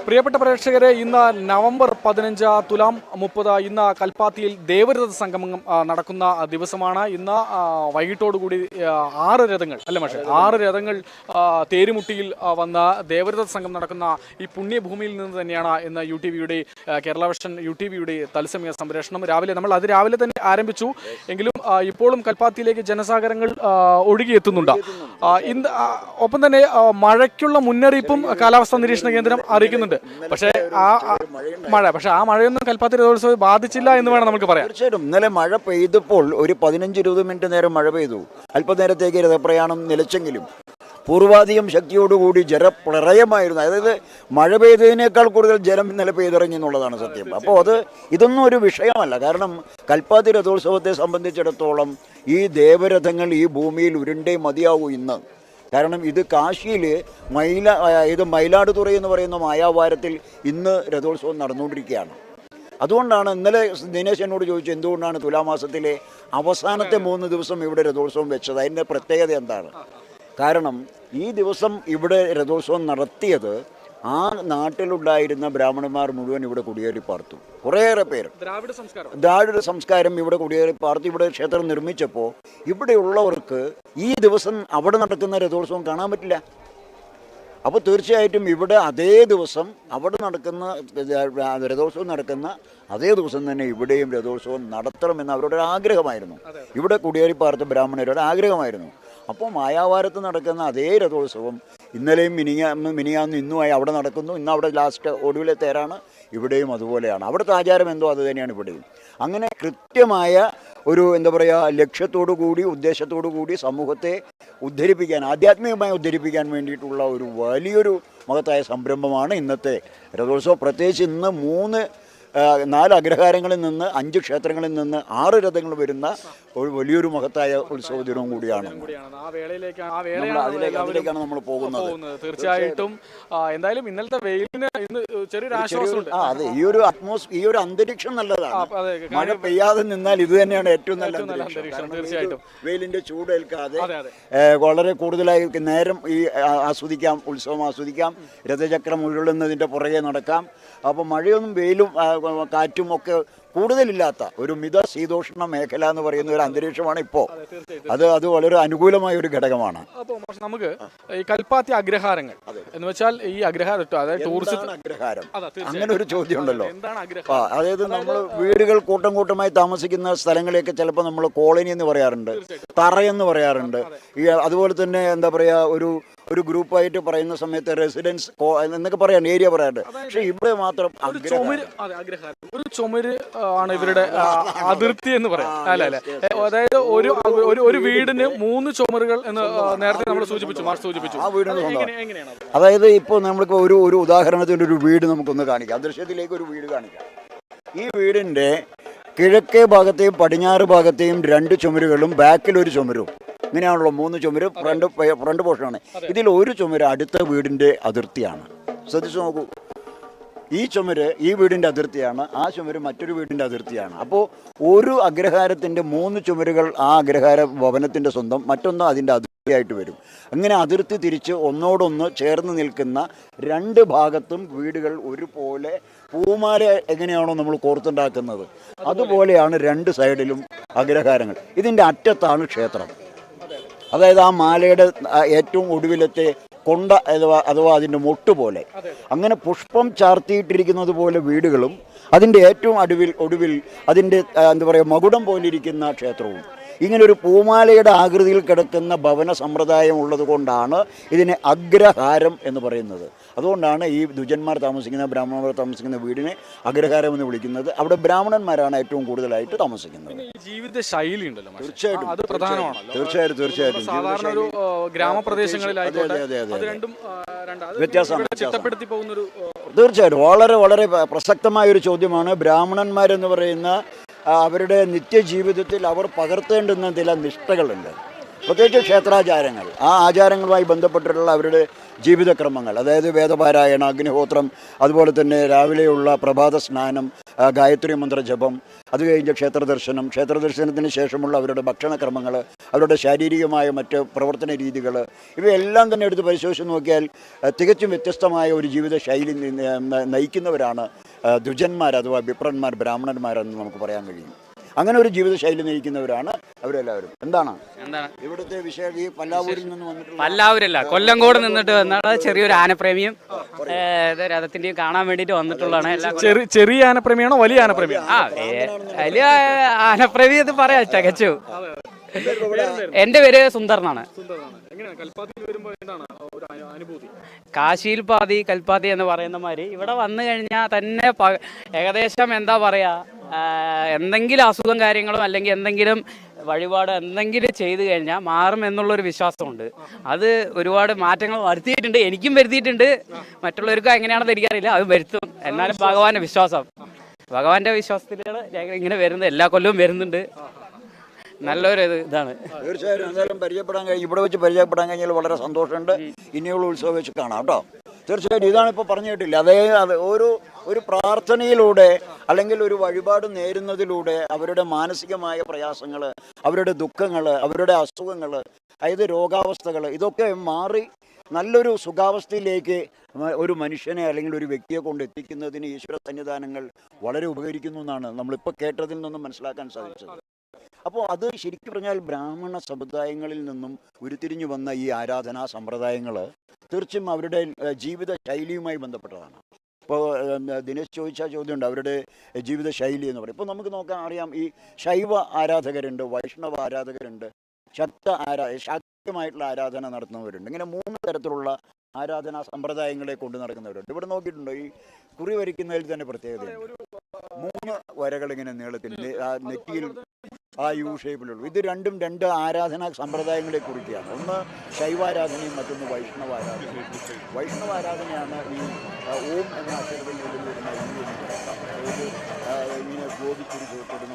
പ്രിയപ്പെട്ട പ്രേക്ഷകരെ, ഇന്ന് നവംബർ 15 തുലാം 30 ഇന്ന് കൽപ്പാത്തിയിൽ ദേവരഥ സംഗമം നടക്കുന്ന ദിവസമാണ്. ഇന്ന് വൈകിട്ടോടുകൂടി 6 രഥങ്ങൾ അല്ല പക്ഷേ 6 രഥങ്ങൾ തേരുമുട്ടിയിൽ വന്ന ദേവരഥ സംഗമം നടക്കുന്ന ഈ പുണ്യഭൂമിയിൽ നിന്ന് തന്നെയാണ് ഇന്ന് UTVയുടെ കേരള വിഷൻ UTVയുടെ തത്സമയ സംപ്രേഷണം. നമ്മൾ രാവിലെ തന്നെ ആരംഭിച്ചു എങ്കിലും ഇപ്പോഴും കൽപ്പാത്തിയിലേക്ക് ജനസാഗരങ്ങൾ ഒഴുകിയെത്തുന്നുണ്ട്. ഒപ്പം തന്നെ മഴയ്ക്കുള്ള മുന്നറിയിപ്പും കാലാവസ്ഥാ നിരീക്ഷണ കേന്ദ്രം അറിയിക്കുന്നുണ്ട്. പക്ഷേ ആ മഴയൊന്നും കൽപ്പാത്തി രഥോത്സവം ബാധിച്ചില്ല എന്ന് വേണം നമുക്ക് പറയാം. തീർച്ചയായിട്ടും ഇന്നലെ മഴ പെയ്തപ്പോൾ ഒരു 15-20 മിനിറ്റ് നേരം മഴ പെയ്തു. അല്പനേരത്തേക്ക് രഥപ്രയാണം നിലച്ചെങ്കിലും പൂർവാധികം ശക്തിയോടുകൂടി ജലപ്രളയമായിരുന്നു. അതായത് മഴ പെയ്തതിനേക്കാൾ കൂടുതൽ ജലം ഇന്നലെ പെയ്തിറങ്ങി എന്നുള്ളതാണ് സത്യം. അപ്പോൾ ഇതൊന്നും ഒരു വിഷയമല്ല. കാരണം കൽപ്പാത്തി രഥോത്സവത്തെ സംബന്ധിച്ചിടത്തോളം ഈ ദേവരഥങ്ങൾ ഈ ഭൂമിയിൽ ഉരുണ്ടേ മതിയാവൂ ഇന്ന്. കാരണം ഇത് കാശിയിൽ മയിലാടുതുറ എന്ന് പറയുന്ന മായാവാരത്തിൽ ഇന്ന് രഥോത്സവം നടന്നുകൊണ്ടിരിക്കുകയാണ്. അതുകൊണ്ടാണ് ഇന്നലെ ദിനേശ് എന്നോട് ചോദിച്ചു എന്തുകൊണ്ടാണ് തുലാമാസത്തിലെ അവസാനത്തെ 3 ദിവസം ഇവിടെ രഥോത്സവം വെച്ചത്, അതിൻ്റെ പ്രത്യേകത എന്താണ്. കാരണം ഈ ദിവസം ഇവിടെ രഥോത്സവം നടത്തിയത് ആ നാട്ടിലുണ്ടായിരുന്ന ബ്രാഹ്മണന്മാർ മുഴുവൻ ഇവിടെ കുടിയേറി പാർത്തു. കുറേയേറെ പേര് ദ്രാവിഡ സംസ്കാരം ഇവിടെ കുടിയേറി പാർത്തു. ഇവിടെ ക്ഷേത്രം നിർമ്മിച്ചപ്പോൾ ഇവിടെയുള്ളവർക്ക് ഈ ദിവസം അവിടെ നടക്കുന്ന രഥോത്സവം കാണാൻ പറ്റില്ല. അപ്പോൾ തീർച്ചയായിട്ടും ഇവിടെ അതേ ദിവസം അവിടെ നടക്കുന്ന രഥോത്സവം നടക്കുന്ന അതേ ദിവസം തന്നെ ഇവിടെയും രഥോത്സവം നടത്തണമെന്ന് അവരുടെ ആഗ്രഹമായിരുന്നു. ഇവിടെ കുടിയേറി പാർത്ത ബ്രാഹ്മണരുടെ ആഗ്രഹമായിരുന്നു. അപ്പോൾ മായാവാരത്ത് നടക്കുന്ന അതേ രഥോത്സവം ഇന്നലെയും മിനിയാന്നും ഇന്നുമായി അവിടെ നടക്കുന്നു. ഇന്ന് അവിടെ ലാസ്റ്റ് ഒടുവിലെ തേരാണ്. ഇവിടെയും അതുപോലെയാണ്. അവിടുത്തെ ആചാരം എന്തോ അത് തന്നെയാണ് ഇവിടെയും. അങ്ങനെ കൃത്യമായ ഒരു ലക്ഷ്യത്തോടു കൂടി ഉദ്ദേശത്തോടു കൂടി സമൂഹത്തെ ഉദ്ധരിപ്പിക്കാൻ, ആധ്യാത്മികമായി ഉദ്ധരിപ്പിക്കാൻ വേണ്ടിയിട്ടുള്ള ഒരു വലിയൊരു മഹത്തായ സംരംഭമാണ് ഇന്നത്തെ രഥോത്സവം. പ്രത്യേകിച്ച് ഇന്ന് 4 അഗ്രഹാരങ്ങളിൽ നിന്ന് 5 ക്ഷേത്രങ്ങളിൽ നിന്ന് 6 രഥങ്ങൾ വരുന്ന ഒരു വലിയൊരു മഹത്തായ ഉത്സവ ദിനവും കൂടിയാണ്. അതിലേക്കാണ് നമ്മൾ പോകുന്നത്. തീർച്ചയായിട്ടും എന്തായാലും ഇന്നലത്തെ വെയിലിന് ഇന്ന് ചെറിയൊരു ആശ്വാസമുണ്ട്. അതെ, ഈ ഒരു അന്തരീക്ഷം നല്ലതാണ്. മഴ പെയ്യാതെ നിന്നാൽ ഇത് തന്നെയാണ് ഏറ്റവും നല്ല അന്തരീക്ഷം. തീർച്ചയായിട്ടും വെയിലിന്റെ ചൂടേൽക്കാതെ വളരെ കൂടുതലായി നേരം ആസ്വദിക്കാം, ഉത്സവം ആസ്വദിക്കാം, രഥചക്രം ഉരുളുന്നതിന്റെ പുറകെ നടക്കാം. അപ്പോൾ മഴയൊന്നും വെയിലും കാറ്റും ഒക്കെ കൂടുതലില്ലാത്ത ഒരു ശീതോഷ്ണ മേഖല എന്ന് പറയുന്ന ഒരു അന്തരീക്ഷമാണ് ഇപ്പോൾ. അത് വളരെ അനുകൂലമായ ഒരു ഘടകമാണ്. അപ്പോൾ നമുക്ക് ഈ കൽപ്പാത്തി അഗ്രഹാരങ്ങൾ എന്ന് വെച്ചാൽ ഈ അഗ്രഹാരം, അതായത് ടൂറിസം അഗ്രഹാരം, അങ്ങനെ ഒരു ചോദ്യം ഉണ്ടല്ലോ. അതായത് നമ്മൾ വീടുകൾ കൂട്ടമായി താമസിക്കുന്ന സ്ഥലങ്ങളെയൊക്കെ ചിലപ്പോൾ നമ്മൾ കോളനി എന്ന് പറയാറുണ്ട്, തറയെന്ന് പറയാറുണ്ട്. അതുപോലെ തന്നെ ഒരു ഗ്രൂപ്പായിട്ട് പറയുന്ന സമയത്ത് റെസിഡൻസ് എന്നൊക്കെ പറയാറുണ്ട്, ഏരിയ പറയാറുണ്ട്. പക്ഷെ ഇവിടെ മാത്രം ഒരു ചുമര് ആണ് ഇവരുടെ അതിർത്തി എന്ന് പറയാം. അല്ല അതായത് ഒരു വീടിന് 3 ചുമരുകൾ എന്ന് നേരത്തെ നമ്മൾ സൂചിപ്പിച്ചു. ആ വീട് അതായത് ഇപ്പോൾ നമ്മൾക്ക് ഒരു ഉദാഹരണത്തിന് ഒരു വീട് നമുക്കൊന്ന് കാണിക്കാം. ദൃശ്യത്തിലേക്ക് ഒരു വീട് കാണിക്കാം. ഈ വീടിന്റെ കിഴക്കേ ഭാഗത്തെയും പടിഞ്ഞാറ് ഭാഗത്തെയും 2 ചുമരുകളും ബാക്കിൽ ഒരു ചുമരും, ഇങ്ങനെയാണല്ലോ 3 ചുമര് ഫ്രണ്ട് പോർഷനാണ്. ഇതിൽ ഒരു ചുമര് അടുത്ത വീടിന്റെ അതിർത്തിയാണ്. ശ്രദ്ധിച്ചു നോക്കൂ, ഈ ചുമര് ഈ വീടിന്റെ അതിർത്തിയാണ്, ആ ചുമര് മറ്റൊരു വീടിന്റെ അതിർത്തിയാണ്. അപ്പോൾ ഒരു അഗ്രഹാരത്തിന്റെ 3 ചുമരുകൾ ആ അഗ്രഹാര ഭവനത്തിന്റെ സ്വന്തം, മറ്റൊന്ന് അതിന്റെ അതിർത്തിയായിട്ട് വരും. അങ്ങനെ അതിർത്തി തിരിച്ച് ഒന്നോടൊന്ന് ചേർന്ന് നിൽക്കുന്ന 2 ഭാഗത്തും വീടുകൾ ഒരുപോലെ പൂമാല എങ്ങനെയാണോ നമ്മൾ കോർത്തുണ്ടാക്കുന്നത് അതുപോലെയാണ് 2 സൈഡിലും അഗ്രഹാരങ്ങൾ. ഇതിന്റെ അറ്റത്താണ് ക്ഷേത്രം. അതായത് ആ മാലയുടെ ഏറ്റവും ഒടുവിലത്തെ കൊണ്ട അഥവാ അതിൻ്റെ മൊട്ട് പോലെ, അങ്ങനെ പുഷ്പം ചാർത്തിയിട്ടിരിക്കുന്നത് പോലെ വീടുകളും അതിൻ്റെ ഏറ്റവും ഒടുവിൽ അതിൻ്റെ മകുടം പോലിരിക്കുന്ന ക്ഷേത്രവും. ഇങ്ങനൊരു പൂമാലയുടെ ആകൃതിയിൽ കിടക്കുന്ന ഭവന സമ്പ്രദായം ഉള്ളത് കൊണ്ടാണ് ഇതിനെ അഗ്രഹാരം എന്ന് പറയുന്നത്. അതുകൊണ്ടാണ് ഈ ദ്വിജന്മാർ താമസിക്കുന്ന, ബ്രാഹ്മണന്മാർ താമസിക്കുന്ന വീടിനെ അഗ്രഹാരം എന്ന് വിളിക്കുന്നത്. അവിടെ ബ്രാഹ്മണന്മാരാണ് ഏറ്റവും കൂടുതലായിട്ട് താമസിക്കുന്നത്. ജീവിത ശൈലി ഉണ്ടല്ലോ, തീർച്ചയായിട്ടും അത് പ്രധാനമാണല്ലോ. തീർച്ചയായിട്ടും സാധാരണ ഒരു ഗ്രാമപ്രദേശങ്ങളിലായിക്കോട്ടെ വ്യത്യാസമാണ്. തീർച്ചയായിട്ടും വളരെ വളരെ പ്രസക്തമായ ഒരു ചോദ്യമാണ്. ബ്രാഹ്മണന്മാരെന്ന് പറയുന്ന അവരുടെ നിത്യജീവിതത്തിൽ അവർ പകർത്തേണ്ടുന്ന ചില നിഷ്ഠകളുണ്ട്. പ്രത്യേകിച്ച് ക്ഷേത്രാചാരങ്ങൾ, ആ ആചാരങ്ങളുമായി ബന്ധപ്പെട്ടിട്ടുള്ള അവരുടെ ജീവിതക്രമങ്ങൾ, അതായത് വേദപാരായണ, അഗ്നിഹോത്രം, അതുപോലെ തന്നെ രാവിലെയുള്ള പ്രഭാത സ്നാനം, ഗായത്രി മന്ത്ര ജപം, അത് കഴിഞ്ഞ് ക്ഷേത്രദർശനത്തിന് ശേഷമുള്ള അവരുടെ ഭക്ഷണക്രമങ്ങൾ, അവരുടെ ശാരീരികമായ മറ്റ് പ്രവർത്തന രീതികൾ, ഇവയെല്ലാം തന്നെ എടുത്ത് പരിശോധിച്ച് നോക്കിയാൽ തികച്ചും വ്യത്യസ്തമായ ഒരു ജീവിത ശൈലി നയിക്കുന്നവരാണ് ദ്വിജന്മാർ അഥവാ വിപ്രന്മാർ, ബ്രാഹ്മണന്മാരെന്ന് നമുക്ക് പറയാൻ കഴിയും. അങ്ങനെ ഒരു ജീവിതശൈലി നയിക്കുന്നവരാണ് അവരെല്ലാവരും. എന്താണ് ഇവിടുത്തെ വിഷയം? ഈ പല്ലാവൂരിൽ നിന്ന് വന്നിട്ടുള്ള, പല്ലാവൂരല്ല, കൊല്ലങ്കോട് നിന്നിട്ട് വന്നുള്ള ചെറിയൊരു ആനപ്രേമിയും രഥത്തിന്റെയും കാണാൻ വേണ്ടിയിട്ട് വന്നിട്ടുള്ളതാണ്. ചെറിയ ആനപ്രേമിയാണോ വലിയ ആനപ്രേമിയാണോ? വലിയ ആനപ്രേമി എന്ന് പറയാം, തികച്ചു. എന്റെ പേര് സുന്ദർ എന്നാണ്. കാശിയിൽ പാതി കൽപ്പാത്തി എന്ന് പറയുന്ന മാതിരി ഇവിടെ വന്നു കഴിഞ്ഞാൽ തന്നെ ഏകദേശം എന്താ പറയാ, എന്തെങ്കിലും അസുഖം കാര്യങ്ങളും അല്ലെങ്കിൽ എന്തെങ്കിലും വഴിപാട് എന്തെങ്കിലും ചെയ്തു കഴിഞ്ഞാൽ മാറും എന്നുള്ളൊരു വിശ്വാസമുണ്ട്. അത് ഒരുപാട് മാറ്റങ്ങൾ വരുത്തിയിട്ടുണ്ട്, എനിക്കും വരുത്തിയിട്ടുണ്ട്. മറ്റുള്ളവർക്കും എങ്ങനെയാണെന്ന് എനിക്കറിയില്ല, അത് വരുത്തും. എന്നാലും ഭഗവാന്റെ വിശ്വാസം, ഭഗവാന്റെ വിശ്വാസത്തിലാണ് ഇങ്ങനെ വരുന്നത്. എല്ലാ കൊല്ലവും വരുന്നുണ്ട്. നല്ലൊരു ഇതാണ്. തീർച്ചയായും എന്തായാലും ഇവിടെ വെച്ച് പരിചയപ്പെടാൻ കഴിഞ്ഞാൽ വളരെ സന്തോഷമുണ്ട്. ഇനിയുള്ള ഉത്സവം വെച്ച് കാണാം കേട്ടോ. തീർച്ചയായിട്ടും ഇതാണ് ഇപ്പോൾ പറഞ്ഞു കേട്ടില്ല. അത് ഒരു പ്രാർത്ഥനയിലൂടെ അല്ലെങ്കിൽ ഒരു വഴിപാട് നേരുന്നതിലൂടെ അവരുടെ മാനസികമായ പ്രയാസങ്ങൾ, അവരുടെ ദുഃഖങ്ങൾ, അവരുടെ അസുഖങ്ങൾ, അതായത് രോഗാവസ്ഥകൾ, ഇതൊക്കെ മാറി നല്ലൊരു സുഖാവസ്ഥയിലേക്ക് ഒരു മനുഷ്യനെ അല്ലെങ്കിൽ ഒരു വ്യക്തിയെ കൊണ്ട് എത്തിക്കുന്നതിന് ഈശ്വര സന്നിധാനങ്ങൾ വളരെ ഉപകരിക്കുന്നു എന്നാണ് നമ്മളിപ്പോൾ കേട്ടതിൽ നിന്നും മനസ്സിലാക്കാൻ സാധിച്ചത്. അപ്പോൾ അത് ശരിക്കും പറഞ്ഞാൽ ബ്രാഹ്മണ സമുദായങ്ങളിൽ നിന്നും ഉരുത്തിരിഞ്ഞു വന്ന ഈ ആരാധനാ സമ്പ്രദായങ്ങൾ തീർച്ചയായും അവരുടെ ജീവിത ശൈലിയുമായി ബന്ധപ്പെട്ടതാണ്. ഇപ്പോൾ ദിനേശ് ചോദിച്ച ചോദ്യമുണ്ട്, അവരുടെ ജീവിത ശൈലി എന്ന് പറയും. ഇപ്പോൾ നമുക്ക് അറിയാം, ഈ ശൈവ ആരാധകരുണ്ട്, വൈഷ്ണവ ആരാധകരുണ്ട്, ശാക്തമായിട്ടുള്ള ആരാധന നടത്തുന്നവരുണ്ട്. ഇങ്ങനെ 3 തരത്തിലുള്ള ആരാധനാ സമ്പ്രദായങ്ങളെ കൊണ്ട് നടക്കുന്നവരുണ്ട്. ഇവിടെ നോക്കിയിട്ടുണ്ടോ, ഈ കുറി വരയ്ക്കുന്നതിൽ തന്നെ പ്രത്യേകതയുണ്ട്. 3 വരകൾ ഇങ്ങനെ നീളത്തിൽ നെറ്റിയിൽ ആ യു ഷേപ്പിലുള്ളൂ. ഇത് രണ്ടും 2 ആരാധനാ സമ്പ്രദായങ്ങളെ കുറിക്കുകയാണ്. ഒന്ന് ശൈവാരാധനയും മറ്റൊന്ന് വൈഷ്ണവാരാധനയും. വൈഷ്ണവാരാധനയാണ് ഈ ഓം എന്ന അക്ഷരത്തിൽ വരുന്ന ഇങ്ങനെ ഗോപിക്കുറി ചെയ്യപ്പെടണം,